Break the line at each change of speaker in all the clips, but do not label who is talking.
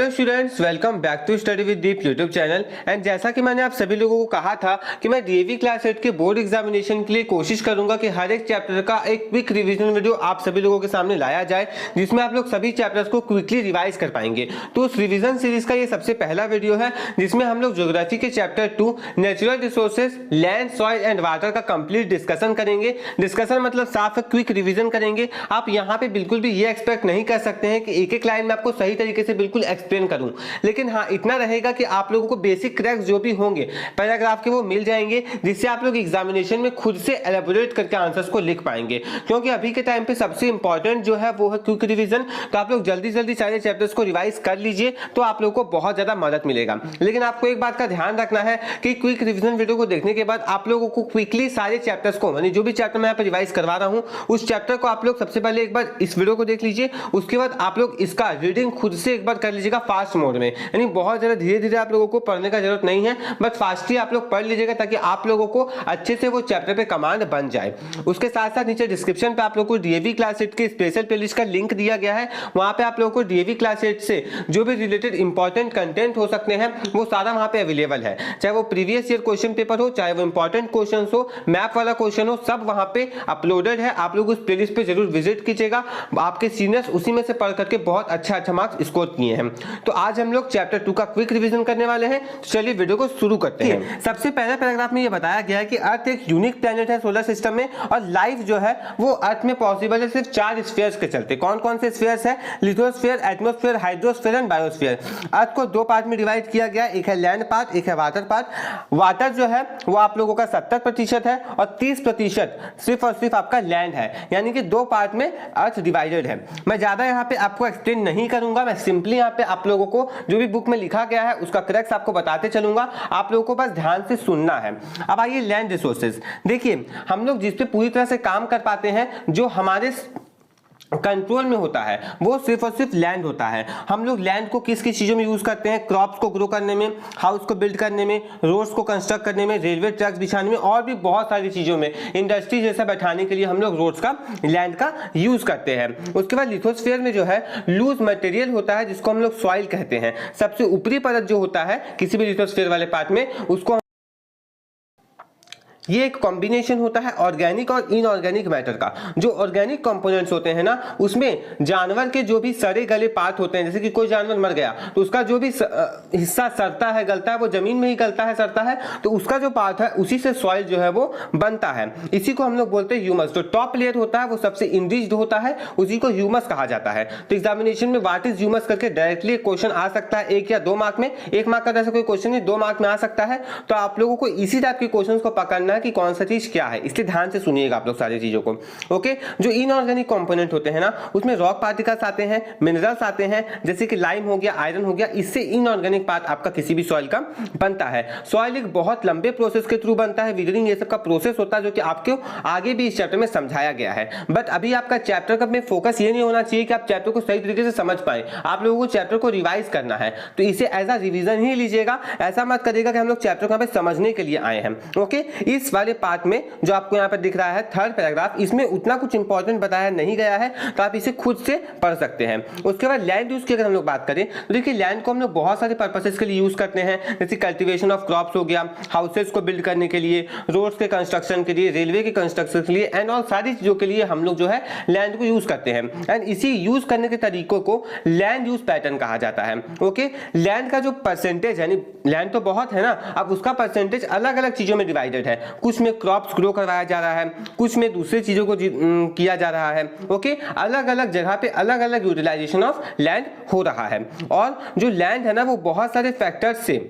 Hello students, welcome back to study with Deep YouTube channel. And जैसा कि मैंने आप सभी लोगों को कहा था कि मैं डीएवी क्लास 8 के बोर्ड एग्जामिनेशन के लिए कोशिश करूंगा कि हर एक चैप्टर का एक क्विक रिवीजन वीडियो आप सभी लोगों के सामने लाया जाए, जिसमें आप लोग सभी चैप्टर्स को क्विकली रिवाइज कर पाएंगे। तो उस रिवीजन सीरीज का ये सबसे पहला वीडियो है, जिसमें हम लोग ज्योग्राफी के chapter 2 natural resources, land, soil and water का कंप्लीट डिस्कशन करेंगे। डिस्कशन मतलब साफ क्विक रिवीजन करेंगे। आप यहाँ पे बिल्कुल भी ये एक्सपेक्ट नहीं कर सकते हैं कि एक एक लाइन में आपको सही तरीके से बिल्कुल एक्सप्लेन करूं, लेकिन हाँ इतना रहेगा कि आप लोगों को बेसिक क्रैक्स जो भी होंगे पैराग्राफ के वो मिल जाएंगे, जिससे आप लोग एग्जामिनेशन में खुद से एलेबोरेट करके आंसर्स को लिख पाएंगे। क्योंकि अभी के टाइम पे सबसे इंपॉर्टेंट जो है वो है क्विक रिवीजन। तो आप लोग जल्दी जल्दी सारे चैप्टर्स को रिवाइज कर लीजिए, तो आप लोगों को बहुत ज्यादा मदद मिलेगा। लेकिन आपको एक बात का ध्यान रखना है कि क्विक रिवीजन वीडियो को देखने के बाद आप लोगों को क्विकली सारे चैप्टर्स को, यानी जो भी चैप्टर मैं यहाँ पर रिवाइज करवा रहा हूँ उस चैप्टर को आप लोग सबसे पहले एक बार इस वीडियो को देख लीजिए। उसके बाद आप लोग इसका रीडिंग खुद से एक बार कर लीजिएगा फास्ट मोड में, यानी बहुत ज्यादा धीरे धीरे आप लोगों को पढ़ने का जरूरत नहीं है, बट फास्टली आप लोग पढ़ लीजिएगा ताकि आप लोगों को अच्छे से वो चैप्टर पे कमांड बन जाए। उसके साथ साथ नीचे डिस्क्रिप्शन पे आप लोगों को डीएवी क्लास 8 के स्पेशल प्लेलिस्ट का लिंक दिया गया है। वहां पे आप लोगों को डीएवी क्लास 8 से जो भी रिलेटेड इंपॉर्टेंट कंटेंट हो सकते हैं वो सारा वहां पे अवेलेबल है, चाहे वो प्रीवियस ईयर क्वेश्चन पेपर हो, चाहे वो इंपॉर्टेंट क्वेश्चन हो, मैप वाला क्वेश्चन हो, सब वहां पे अपलोडेड है। आप लोग उस प्लेलिस्ट पे जरूर विजिट कीजिएगा। आपके सीनियर्स उसी में से पढ़ करके बहुत अच्छा मार्क्स स्कोर किए हैं। तो आज हम लोग चैप्टर 2 का क्विक रिवीजन करने वाले हैं। तो चलिए वीडियो को शुरू करते हैं। सबसे पहले पैराग्राफ में ये बताया गया है कि अर्थ एक यूनिक प्लेनेट है सोलर सिस्टम में, और लाइफ जो है वो अर्थ में पॉसिबल है सिर्फ 4 स्फीयर्स के चलते। कौन कौन से स्फीयर्स है? Lithosphere, atmosphere, hydrosphere and biosphere. Earth को 2 पार्ट में डिवाइड किया गया, एक है लैंड पार्ट, एक है वाटर पार्ट। वाटर जो है वो आप लोगों का 70% है और 30% सिर्फ और सिर्फ आपका लैंड है, यानी कि 2 पार्ट में अर्थ डिवाइडेड है। मैं ज्यादा यहाँ पे आपको एक्सप्लेन नहीं करूंगा, मैं सिंपली यहाँ पे आप लोगों को जो भी बुक में लिखा गया है उसका करेक्ट आपको बताते चलूंगा, आप लोगों को बस ध्यान से सुनना है। अब आइए लैंड रिसोर्सेज। देखिए हम लोग जिस पे पूरी तरह से काम कर पाते हैं, जो हमारे कंट्रोल में होता है, वो सिर्फ और सिर्फ लैंड होता है। हम लोग लैंड को किस किस चीजों में यूज करते हैं? क्रॉप्स को ग्रो करने में, हाउस को बिल्ड करने में, रोड्स को कंस्ट्रक्ट करने में, रेलवे ट्रैक्स बिछाने में, और भी बहुत सारी चीजों में, इंडस्ट्री जैसा बैठाने के लिए हम लोग रोड्स का, लैंड का यूज करते हैं। उसके बाद लिथोस्फीयर में जो है लूज मटेरियल होता है, जिसको हम लोग सॉइल कहते हैं। सबसे ऊपरी परत जो होता है किसी भी लिथोस्फीयर वाले पार्ट में, उसको ये एक कॉम्बिनेशन होता है ऑर्गेनिक और इनऑर्गेनिक मैटर का। जो ऑर्गेनिक कंपोनेंट्स होते हैं ना, उसमें जानवर के जो भी सड़े गले पार्ट होते हैं, जैसे कि कोई जानवर मर गया तो उसका जो भी हिस्सा सड़ता है, गलता है, वो जमीन में ही गलता है, सड़ता है, तो उसका जो पार्ट है उसी से सॉइल जो है वो बनता है। इसी को हम लोग बोलते हैं ह्यूमस। तो टॉप लेयर होता है वो सबसे इनरिच्ड होता है, उसी को ह्यूमस कहा जाता है। तो एग्जामिनेशन में व्हाट इज ह्यूमस करके डायरेक्टली क्वेश्चन आ सकता है, 1 या 2 मार्क में। 1 मार्क का ऐसा कोई क्वेश्चन नहीं, 2 मार्क में आ सकता है। तो आप लोगों को इसी टाइप के क्वेश्चन को पकड़ना कि कौन सा चीज क्या है, इसलिए ध्यान से सुनिएगा आप लोग सारी चीजों को। ओके, जो इनऑर्गेनिक कंपोनेंट होते हैं ना, उसमें रॉक पार्टिकल्स आते हैं, मिनरल्स आते हैं, जैसे कि लाइम हो गया, आयरन हो गया। इससे इनऑर्गेनिक पार्ट आपका किसी भी सॉइल का बनता है। सॉइल एक बहुत लंबे प्रोसेस के थ्रू बनता है, विदरिंग ये सब का प्रोसेस होता है, जो कि आपको आगे भी इस चैप्टर में समझाया गया है। बट अभी आपका चैप्टर का में फोकस ये नहीं होना चाहिए कि आप चैप्टर को सही तरीके से समझ पाए। आप लोगों को चैप्टर को रिवाइज करना है, तो इसे एज अ रिवीजन ही लीजिएगा। ऐसा मत करिएगा कि हम लोग चैप्टर को यहाँ पे समझने के लिए आए हैं। ओके, इस वाले पार्ट में जो आपको यहाँ पर दिख रहा है 3rd पैराग्राफ, इसमें उतना कुछ इंपॉर्टेंट बताया नहीं गया है, तो आप इसे खुद से पढ़ सकते हैं। उसके बाद लैंड यूज की अगर हम लोग बात करें तो देखिए लैंड को हम लोग बहुत सारे पर्पसेस के लिए यूज करते हैं, जैसे कल्टीवेशन ऑफ क्रॉप्स हो गया, हाउसेस को बिल्ड करने के लिए, रोड्स के कंस्ट्रक्शन के लिए, रेलवे के कंस्ट्रक्शन के लिए, एंड ऑल सारी चीजों के लिए हम लोग जो है लैंड को यूज करते हैं। एंड इसी यूज करने के तरीकों को लैंड यूज पैटर्न कहा जाता है। ओके, लैंड का जो परसेंटेज, यानी लैंड तो बहुत है ना, अब उसका परसेंटेज अलग अलग चीजों में डिवाइडेड है। कुछ में क्रॉप्स ग्रो करवाया जा रहा है, कुछ में दूसरी चीजों को किया जा रहा है। ओके, अलग अलग जगह पे अलग अलग यूटिलाइजेशन ऑफ लैंड हो रहा है। और जो लैंड है ना, वो बहुत सारे फैक्टर्स से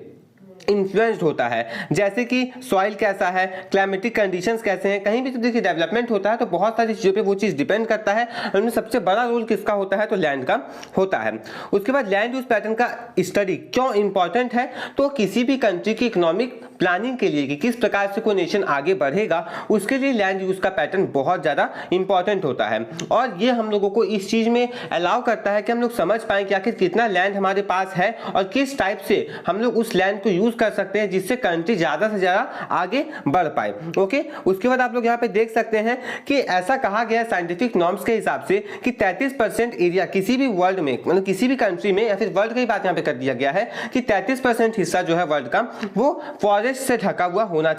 इन्फ्लुएंस्ड होता है, जैसे कि सॉइल कैसा है, क्लाइमेटिक कंडीशंस कैसे हैं। कहीं भी तो देखिए डेवलपमेंट होता है तो बहुत सारी चीजों पे वो चीज डिपेंड करता है। उनमें सबसे बड़ा रोल किसका होता है? तो लैंड का होता है। उसके बाद लैंड यूज पैटर्न का स्टडी क्यों इंपॉर्टेंट है? तो किसी भी कंट्री की इकोनॉमिक प्लानिंग के लिए कि किस प्रकार से कोई नेशन आगे बढ़ेगा, उसके लिए लैंड यूज का पैटर्न बहुत ज़्यादा इंपॉर्टेंट होता है। और ये हम लोगों को इस चीज़ में अलाउ करता है कि हम लोग समझ पाएं कि आखिर कितना लैंड हमारे पास है और किस टाइप से हम लोग उस लैंड को यूज कर सकते हैं जिससे कंट्री ज़्यादा से ज़्यादा आगे बढ़ पाए। ओके, उसके बाद आप लोग यहाँ पे देख सकते हैं कि ऐसा कहा गया है साइंटिफिक नॉर्म्स के हिसाब से कि 33% एरिया किसी भी वर्ल्ड में, मतलब किसी भी कंट्री में, या फिर वर्ल्ड की बात यहाँ पे कर दिया गया है कि 33% हिस्सा जो है वर्ल्ड का वो फॉरेस्ट से ढका हुआ होना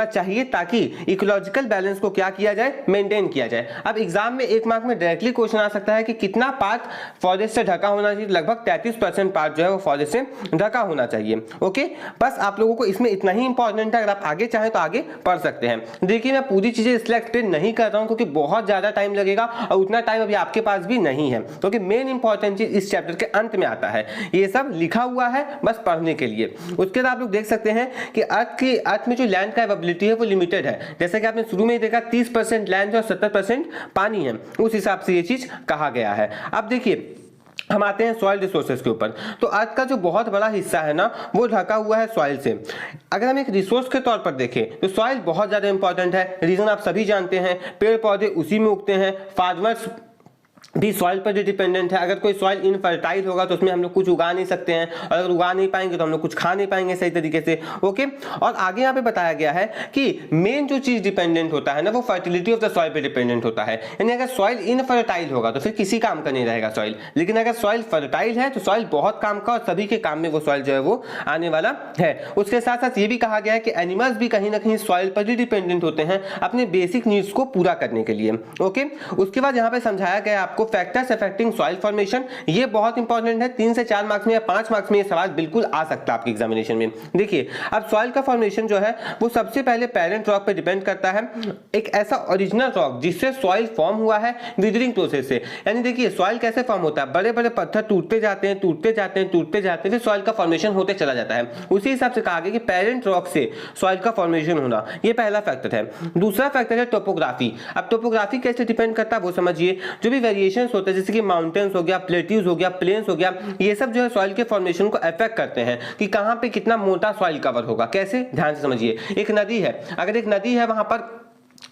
चाहिए ताकि इकोलॉजिकल बैलेंस को क्या किया जाए, मेंटेन किया जाए। अब एग्जाम में 1 मार्क में डायरेक्टली क्वेश्चन आ सकता है कि कितना पार्ट फॉरेस्ट से ढका होना चाहिए। लगभग 33% पार्ट जो है वो फॉरेस्ट से ढका होना चाहिए। ओके, बस आप लोगों को इसमें इतना ही इंपॉर्टेंट है, अगर आप आगे चाहें तो आगे पढ़ सकते हैं। देखिए मैं पूरी चीजें इसलिए एक्सप्लेन नहीं कर रहा हूं क्योंकि बहुत ज्यादा टाइम लगेगा और उतना टाइम अभी आपके पास भी नहीं है, क्योंकि मेन इंपॉर्टेंट चीज इस चैप्टर के अंत में आता है। ये सब लिखा हुआ है बस पढ़ने के लिए। उसके बाद आप लोग देख सकते हैं कि अर्थ में जो लैंड का एबिलिटी है वो लिमिटेड है। जैसे कि आपने शुरू में ही देखा 30% लैंड है और 70% पानी है, उस हिसाब से ये चीज कहा गया है। अब देखिए हम आते हैं सॉइल रिसोर्सेज के ऊपर। तो अर्थ का जो बहुत बड़ा हिस्सा है ना वो ढका हुआ है सॉइल से। अगर हम एक रिसोर्स के तौर पर देखें तो सॉइल बहुत ज्यादा इंपॉर्टेंट है। रीजन आप सभी जानते हैं, पेड़ पौधे उसी में उगते हैं, फार्मर्स भी सॉइल पर डिपेंडेंट है। अगर कोई सॉइल इनफर्टाइल होगा तो उसमें हम लोग कुछ उगा नहीं सकते हैं, और अगर उगा नहीं पाएंगे तो हम लोग कुछ खा नहीं पाएंगे सही तरीके से। ओके, और आगे यहाँ पे बताया गया है कि मेन जो चीज डिपेंडेंट होता है ना वो फर्टिलिटी ऑफ द सॉइल पे डिपेंडेंट होता है। यानी अगर सॉइल इनफर्टाइल होगा तो फिर किसी काम का नहीं रहेगा सॉइल, लेकिन अगर सॉइल फर्टाइल है तो सॉइल बहुत काम का और सभी के काम में वो सॉइल जो है वो आने वाला है। उसके साथ साथ ये भी कहा गया है कि एनिमल्स भी कहीं ना कहीं सॉइल पर ही डिपेंडेंट होते हैं अपने बेसिक नीड्स को पूरा करने के लिए। ओके, उसके बाद यहाँ पे समझाया गया आपको फैक्टर्स अफेक्टिंग सॉइल फॉर्मेशन। ये बहुत इंपॉर्टेंट है, 3 से 4 मार्क्स में या 5 मार्क्स में ये सवाल बिल्कुल आ सकता है आपके एग्जामिनेशन में। देखिए अब सॉइल का फॉर्मेशन जो है वो सबसे पहले पेरेंट रॉक पे डिपेंड करता है, एक ऐसा ओरिजिनल रॉक जिससे सॉइल फॉर्म हुआ है विदरिंग प्रोसेस से। यानी देखिए सॉइल कैसे फॉर्म होता है, बड़े बड़े पत्थर टूटते जाते हैं फिर सॉइल का फॉर्मेशन होते चला जाता है। उसी हिसाब से कहा गया कि पेरेंट रॉक से सॉइल का फॉर्मेशन होना, ये पहला फैक्टर है। दूसरा फैक्टर है टोपोग्राफी। अब टोपोग्राफी कैसे डिपेंड करता है वो समझिए। जो भी वेरिएशंस होते हैं जैसे कि माउंटेन्स हो गया, प्लेट्यूज हो गया, प्लेन्स हो गया, ये सब जो है सॉइल के फॉर्मेशन को अफेक्ट करते हैं कि कहां पे कितना मोटा सॉइल कवर होगा। कैसे, ध्यान से समझिए। एक नदी है, अगर एक नदी है वहां पर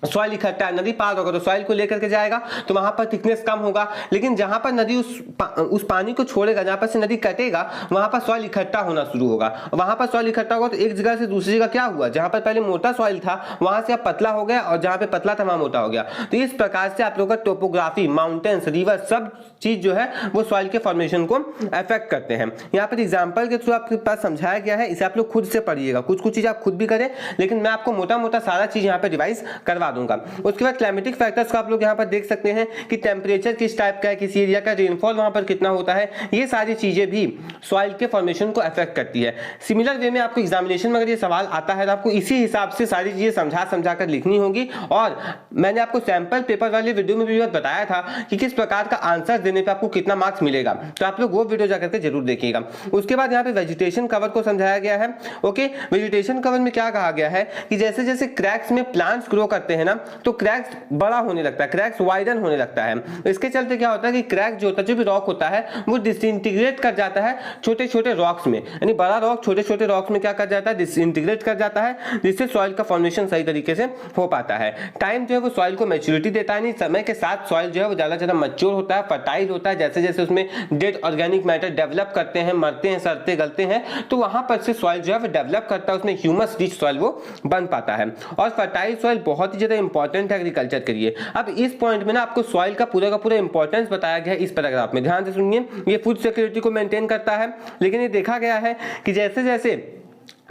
सॉइल इकट्ठा है, नदी पार होगा तो सॉइल को लेकर के जाएगा तो वहां पर थिकनेस कम होगा, लेकिन जहां पर नदी उस पानी को छोड़ेगा, जहां पर से नदी कटेगा वहां पर सॉइल इकट्ठा होना शुरू होगा। वहां पर सॉइल इकट्ठा होगा तो एक जगह से दूसरी जगह क्या हुआ, जहां पर पहले मोटा सॉइल था वहां से अब पतला हो गया और जहां पे पतला था वहां मोटा हो गया। तो इस प्रकार से आप लोगों का टोपोग्राफी, माउंटेन्स, रिवर, सब चीज जो है वो सॉइल के फॉर्मेशन को अफेक्ट करते हैं। यहाँ पर एग्जाम्पल के थ्रू आपके पास समझाया गया है, इसे आप लोग खुद से पढ़िएगा, कुछ चीज आप खुद भी करें, लेकिन मैं आपको मोटा मोटा सारा चीज यहाँ पे रिवाइज करवा दूंगा। उसके बाद क्लाइमेटिक फैक्टर्स को आप लोग यहाँ पर देख सकते हैं कि टेम्परेचर किस टाइप का है, किसी एरिया का रेनफॉल वहां पर कितना होता है, ये सारी चीजें भी सॉइल के फॉर्मेशन को अफेक्ट करती है। सिमिलर वे में आपको एग्जामिनेशन में अगर ये सवाल आता है तो आपको इसी हिसाब से सारी चीजें समझा कर लिखनी होगी। और मैंने आपको सैंपल पेपर वाले वीडियो में भी बताया था कि किस प्रकार का आंसर देने पे आपको कितना मार्क्स मिलेगा, तो आप लोग वो वीडियो जाकर के जरूर देखिएगा। उसके बाद यहाँ पे वेजिटेशन कवर को समझाया गया है। ओके, वेजिटेशन कवर में क्या कहा गया है कि जैसे जैसे क्रैक्स में प्लांट्स ग्रो करते हैं ना तो क्रैक्स बड़ा होने लगता है, क्रैक्स वाइडन होने लगता है। इसके चलते क्या होता है कि क्रैक जो होता है, जो भी रॉक होता है वो डिसइंटीग्रेट कर जाता है छोटे छोटे रॉक्स में, यानी बड़ा रॉक छोटे छोटे रॉक्स में क्या कर जाता है, डिसइंटीग्रेट कर जाता है, जिससे सॉइल का फॉर्मेशन सही तरीके से हो पाता है। टाइम जो है वो सॉइल को मैच्योरिटी देता है, नहीं समय के साथ सॉइल जो है वो ज्यादा ज्यादा मैच्योर होता है, फर्टाइल होता है। जैसे जैसे उसमें डेड ऑर्गेनिक मैटर डेवलप करते हैं, मरते हैं, सड़ते गलते हैं, तो वहां पर से सॉइल जो है वो डेवलप करता है, उसमें ह्यूमस रिच सॉइल वो बन पाता है। और फर्टाइल सॉइल बहुत ही ज्यादा इंपॉर्टेंट है एग्रीकल्चर के लिए। अब इस पॉइंट में ना आपको सॉइल का पूरा इंपॉर्टेंस बताया गया है इस पैराग्राफ में, ध्यान से सुनिए। ये फूड सिक्योरिटी को मेंटेन करता है, लेकिन ये देखा गया है कि जैसे जैसे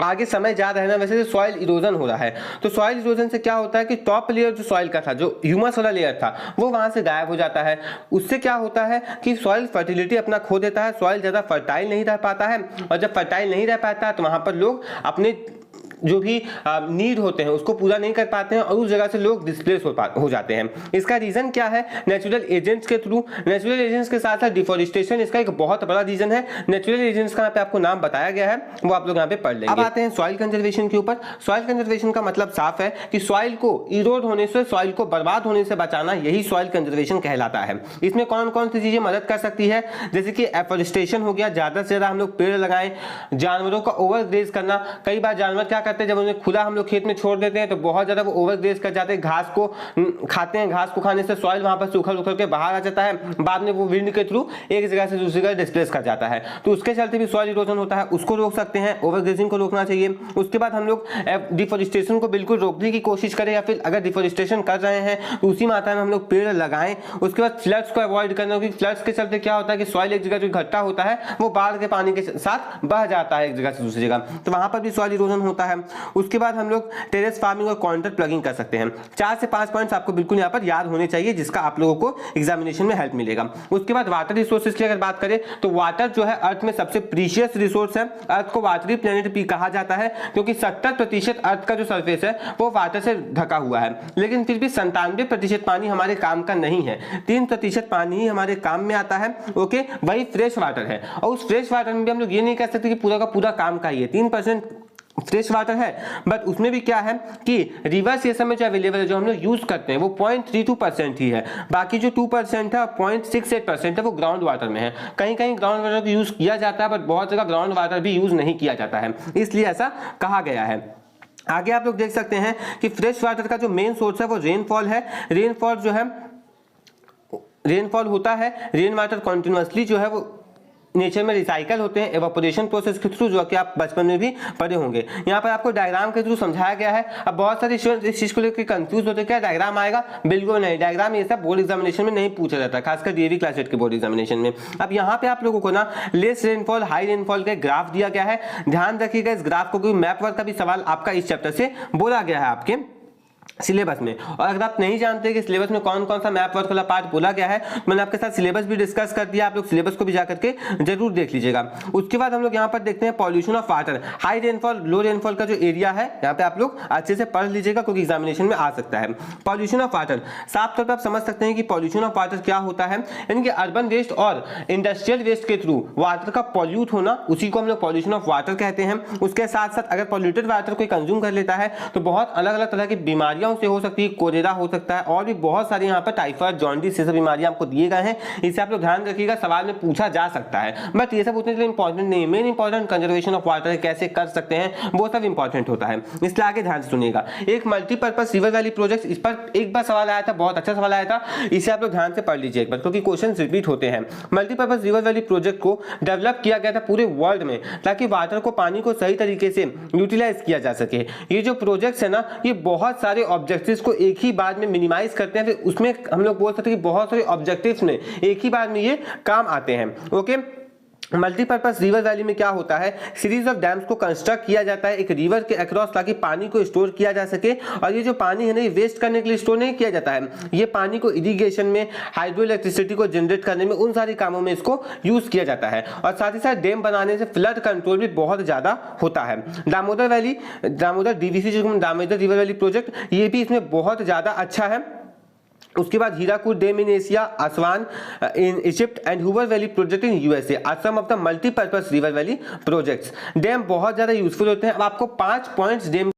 आगे समय जा रहा है ना वैसे सॉइल इरोजन हो रहा है। तो सॉइल इरोजन से क्या होता है कि टॉप लेयर जो सॉइल का था, जो ह्यूमस वाला लेयर था, वो वहां से गायब हो जाता है। उससे क्या होता है कि सॉइल फर्टिलिटी अपना खो देता है, सॉइल ज्यादा फर्टाइल नहीं रह पाता है, और जब फर्टाइल नहीं रह पाता है तो वहां पर लोग अपने जो भी नीड होते हैं उसको पूरा नहीं कर पाते हैं और उस जगह से लोग डिस्प्लेस हो जाते हैं। इसका रीजन क्या है? नेचुरल एजेंट्स के थ्रू, नेचुरल एजेंट्स के साथ साथ डिफोरेस्टेशन इसका एक बहुत बड़ा रीजन है। नेचुरल एजेंट्स का यहाँ पे आपको नाम बताया गया है, वो आप लोग यहाँ पे पढ़ लेंगे। अब आते हैं सॉइल कंजर्वेशन के ऊपर। सॉइल कंजर्वेशन का मतलब साफ है कि सॉइल को इरोड होने से, सॉइल को बर्बाद होने से बचाना, यही सॉइल कंजर्वेशन कहलाता है। इसमें कौन कौन सी चीजें मदद कर सकती है? जैसे कि एफोरेस्टेशन हो गया, ज्यादा से ज्यादा हम लोग पेड़ लगाएं, जानवरों का ओवरग्रेज करना। कई बार जानवर क्या करते हैं, जब उन्हें खुला हम लोग खेत में छोड़ देते हैं तो बहुत ज्यादा वो ओवरग्रेज कर जाते हैं, घास को खाते हैं, घास को खाने से सॉइल वहां पर से उखड़ उखड़ के बाहर आ जाता है, बाद में वो विंड के थ्रू एक जगह से दूसरी जगह डिस्प्लेस कर जाता है, तो उसके चलते भी सॉइल इरोजन होता है, उसको रोक सकते हैं, ओवरग्रेजिंग को रोकना चाहिए। उसके बाद हम लोग डिफोरेस्टेशन को बिल्कुल रोकने की कोशिश करें, या फिर अगर डिफोरेस्टेशन कर रहे हैं तो उसी मात्रा में हम लोग पेड़ लगाएं। उसके बाद फ्लड्स को अवॉइड करना, क्योंकि फ्लड्स के चलते क्या होता है कि सॉइल एक जगह जो इकट्ठा होता है वो बाढ़ के पानी के साथ बह जाता है एक जगह से दूसरी जगह, तो वहां पर भी सॉइल इरोजन होता है। उसके बाद हम लोग टेरेस फार्मिंग और कॉन्ट्रैक्ट प्लगिंग कर सकते हैं। 4 से 5 पॉइंट्स आपको बिल्कुल यहाँ पर याद होने चाहिए, जिसका आप लोगों को एग्जामिनेशन में हेल्प मिलेगा। उसके बाद वाटर रिसोर्सेज की अगर बात करें तो वाटर जो है अर्थ में सबसे प्रीशियस रिसोर्स है। अर्थ को वाटरी प्लेनेट भी कहा जाता है, क्योंकि 70% अर्थ का जो सरफेस है वो वाटर से ढका हुआ है, लेकिन फिर भी 97% पानी हमारे काम का नहीं है। 3% पानी ही हमारे काम में आता है, ओके, वही फ्रेश वाटर है। और उस फ्रेश वाटर में भी हम लोग ये नहीं कह सकते कि पूरा का पूरा काम का ही है। 3% फ्रेश वाटर है, बट उसमें भी क्या है कि रिवर्स ये समय जो अवेलेबल है, जो हम लोग यूज करते हैं, वो 0.32% ही है। बाकी जो 2% है, 0.68% है, वो ग्राउंड वाटर में है। कहीं कहीं ग्राउंड वाटर को यूज किया जाता है, बट बहुत जगह ग्राउंड वाटर भी यूज नहीं किया जाता है, इसलिए ऐसा कहा गया है। आगे आप लोग देख सकते हैं कि फ्रेश वाटर का जो मेन सोर्स है वो रेनफॉल है। रेनफॉल जो है, रेनफॉल होता है, रेन वाटर कॉन्टिन्यूसली जो है वो नेचर में रिसाइकल होते हैं एवापोरेशन प्रोसेस के थ्रू, जो कि आप बचपन में भी पढ़े होंगे। यहाँ पर आपको डायग्राम के थ्रू समझाया गया है। अब बहुत सारे स्टूडेंट इस चीज को लेकर कंफ्यूज होते हैं, क्या डायग्राम आएगा? बिल्कुल नहीं, डायग्राम ये सब बोर्ड एग्जामिनेशन में नहीं पूछा जाता, खासकर डीएवी क्लास 8 के बोर्ड एग्जामिनेशन में। अब यहाँ पे आप लोगों को ना लेस रेनफॉल हाई रेनफॉल का ग्राफ दिया गया है, ध्यान रखिएगा इस ग्राफ को, क्योंकि मैप वर्क का भी सवाल आपका इस चैप्टर से बोला गया है आपके सिलेबस में। और अगर आप नहीं जानते कि सिलेबस में कौन कौन सा मैप वर्क वाला पार्ट बोला गया है, तो मैंने आपके साथ सिलेबस भी डिस्कस कर दिया, आप लोग सिलेबस को भी जाकर के जरूर देख लीजिएगा। उसके बाद हम लोग यहाँ पर देखते हैं pollution of water, high rainfall low rainfall का जो एरिया है, यहाँ पे आप लोग अच्छे से पढ़ लीजिएगा, क्योंकि एग्जामिनेशन में आ सकता है। पॉल्यूशन ऑफ वाटर, साफ तौर पर आप समझ सकते हैं कि पॉल्यूशन ऑफ वाटर क्या होता है, यानी कि अर्बन वेस्ट और इंडस्ट्रियल वेस्ट के थ्रू वाटर का पॉल्यूट होना, उसी को हम लोग पॉल्यूशन ऑफ वाटर कहते हैं। उसके साथ साथ अगर पॉल्यूटेड वाटर कोई कंज्यूम कर लेता है तो बहुत अलग अलग तरह की बीमारियां से हो सकती है, कोलेरा हो सकता है, और भी बहुत सारी यहाँ पर टाइफाइड, जॉन्डिस, ये सब बीमारियां आपको दिए गए हैं। इसे आप लोग ध्यान रखिएगा, सवाल में पूछा जा सकता है, बट ये सब उतने इंपॉर्टेंट नहीं है। Main important conservation of water कैसे कर सकते हैं, वो सब इंपॉर्टेंट होता है, इसलिए आगे ध्यान से सुनिएगा। एक मल्टीपर्पज रिवर वैली प्रोजेक्ट, इस पर एक बार सवाल आया था, बहुत अच्छा सवाल आया था, इसे आप लोग ध्यान से पढ़ लीजिए एक बार, क्योंकि क्वेश्चन रिपीट होते हैं। मल्टीपर्पज रिवर वैली प्रोजेक्ट को डेवलप किया गया था पूरे वर्ल्ड में, ताकि वाटर को, पानी को सही तरीके से यूटिलाइज किया जा सके। ये जो प्रोजेक्ट्स है ना, ये बहुत सारे ऑब्जेक्टिव्स को एक ही बार में मिनिमाइज करते हैं, फिर उसमें हम लोग बोल सकते हैं कि बहुत सारे ऑब्जेक्टिव्स में एक ही बार में ये काम आते हैं, ओके। मल्टीपर्पज रिवर वैली में क्या होता है, सीरीज ऑफ डैम्स को कंस्ट्रक्ट किया जाता है एक रिवर के अक्रॉस, ताकि पानी को स्टोर किया जा सके। और ये जो पानी है ना, ये वेस्ट करने के लिए स्टोर नहीं किया जाता है, ये पानी को इरिगेशन में, हाइड्रो इलेक्ट्रिसिटी को जनरेट करने में, उन सारी कामों में इसको यूज किया जाता है। और साथ ही साथ डैम बनाने से फ्लड कंट्रोल भी बहुत ज्यादा होता है। दामोदर वैली, दामोदर डीवीसी, जो दामोदर रिवर वैली प्रोजेक्ट, ये भी इसमें बहुत ज्यादा अच्छा है। उसके बाद Hirakud dam in Asia, Aswan in Egypt and Hoover valley project in USA are some of the multipurpose river valley projects. Dam बहुत ज्यादा यूजफुल होते हैं। अब आपको 5 पॉइंट्स डैम,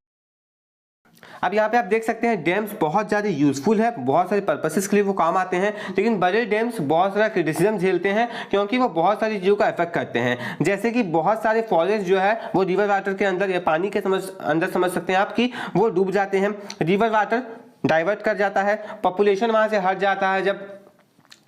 अब यहाँ पे आप देख सकते हैं डैम्स बहुत ज्यादा यूजफुल है, बहुत सारे पर्पसेस के लिए वो काम आते हैं, लेकिन बड़े डैम्स बहुत सारा क्रिटिसिज्म झेलते हैं, क्योंकि वो बहुत सारी चीजों का इफेक्ट करते हैं। जैसे कि बहुत सारे फॉरेस्ट जो है वो रिवर वाटर के अंदर या पानी के अंदर समझ सकते हैं आप कि वो डूब जाते हैं। रिवर वाटर डाइवर्ट कर जाता है, पॉपुलेशन वहां से हट जाता है। जब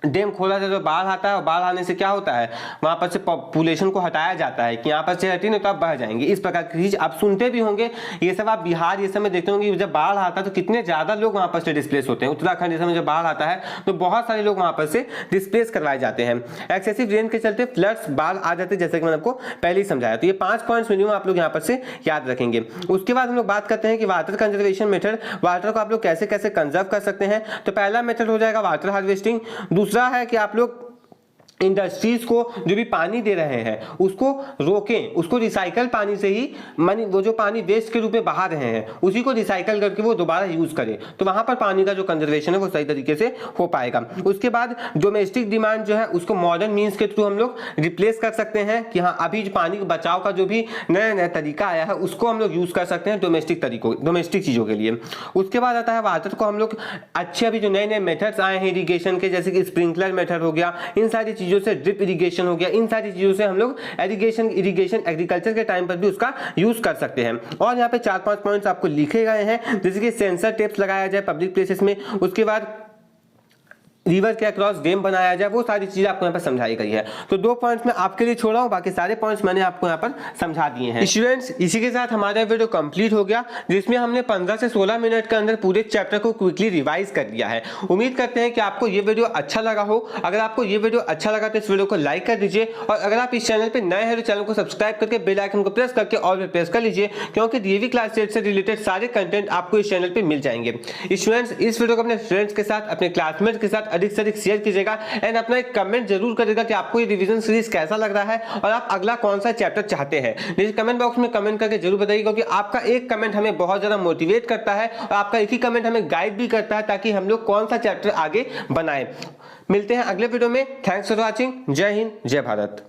डैम खोला जाता है तो बाढ़ आता है, और बाढ़ आने से क्या होता है, वहां पर से पॉपुलेशन को हटाया जाता है कि यहाँ पर से हटी नहीं तो आप बह जाएंगे। इस प्रकार की चीज आप सुनते भी होंगे, ये सब आप बिहार ये सब में देखते होंगे, जब बाढ़ आता है तो कितने ज्यादा लोग वहां पर से डिस्प्लेस होते हैं। उत्तराखंड ये सब में जब बाढ़ आता है तो बहुत सारे लोग वहां पर से डिस्प्लेस करवाए जाते हैं। एक्सेसिव रेन के चलते फ्लड्स, बाढ़ आ जाते हैं, जैसे कि मैंने आपको पहले ही समझाया। तो ये 5 पॉइंट्स मिनिमम आप लोग यहाँ पर से याद रखेंगे। उसके बाद हम लोग बात करते हैं कि वाटर कंजर्वेशन मेथड, वाटर को आप लोग कैसे कैसे कंजर्व कर सकते हैं। तो पहला मेथड हो जाएगा वाटर हार्वेस्टिंग। दूसरा है कि आप लोग इंडस्ट्रीज को जो भी पानी दे रहे हैं उसको रोकें, उसको रिसाइकल पानी से ही मानी वो जो पानी वेस्ट के रूप में बहा रहे हैं उसी को रिसाइकल करके वो दोबारा यूज करें, तो वहां पर पानी का जो कंजर्वेशन है वो सही तरीके से हो पाएगा। उसके बाद डोमेस्टिक डिमांड जो है उसको मॉडर्न मीन्स के थ्रू हम लोग रिप्लेस कर सकते हैं कि हाँ अभी पानी बचाव का जो भी नया नया तरीका आया है उसको हम लोग यूज कर सकते हैं डोमेस्टिक चीजों के लिए। उसके बाद आता है वाटर को हम लोग अच्छे अभी जो नए नए मेथड्स आए हैं इरिगेशन के, जैसे कि स्प्रिंकलर मेथड हो गया, इन सारी चीजों से ड्रिप इरिगेशन हो गया, इन सारी चीजों से हम लोग इरिगेशन एग्रीकल्चर के टाइम पर भी उसका यूज कर सकते हैं। और यहाँ पे 4-5 पॉइंट्स आपको लिखे गए हैं, जैसे कि सेंसर टेप्स लगाया जाए पब्लिक प्लेसेस में, उसके बाद रिवर के अक्रॉस डैम बनाया जाए, वो सारी चीजें आपको यहाँ पर समझाई गई है। तो 2 पॉइंट्स मैं आपके लिए छोड़ा हूँ, बाकी सारे पॉइंट्स मैंने आपको यहाँ पर समझा दिए हैं। स्टूडेंट्स इसी के साथ हमारा वीडियो कंप्लीट हो गया, जिसमें हमने 15 से 16 मिनट के अंदर पूरे चैप्टर को क्विकली रिवाइज कर दिया है। उम्मीद करते हैं कि आपको ये वीडियो अच्छा लगा हो। अगर आपको ये वीडियो अच्छा लगा तो इस वीडियो को लाइक कर दीजिए, और अगर आप इस चैनल पर नए हैं तो चैनल को सब्सक्राइब करके बेल आइकन को प्रेस करके ऑल पे प्रेस कर लीजिए, क्योंकि डीएवी क्लास 8 से रिलेटेड सारे कंटेंट आपको इस चैनल पर मिल जाएंगे। स्टूडेंट्स इस वीडियो को अपने फ्रेंड्स के साथ, अपने क्लासमेट के साथ अधिक से अधिक शेयर कीजिए एंड अपना एक कमेंट जरूर करिएगा कि आपको ये रिवीजन सीरीज कैसा लग रहा है और आप अगला कौन सा चैप्टर चाहते हैं। नीचे कमेंट बॉक्स में कमेंट करके जरूर बताइएगा, क्योंकि आपका एक कमेंट हमें बहुत ज्यादा मोटिवेट करता है और आपका एक ही कमेंट हमें गाइड भी करता है ताकि हम लोग कौन सा चैप्टर आगे बनाएं। मिलते हैं अगले वीडियो में। Thanks for watching. जय हिंद, जय भारत।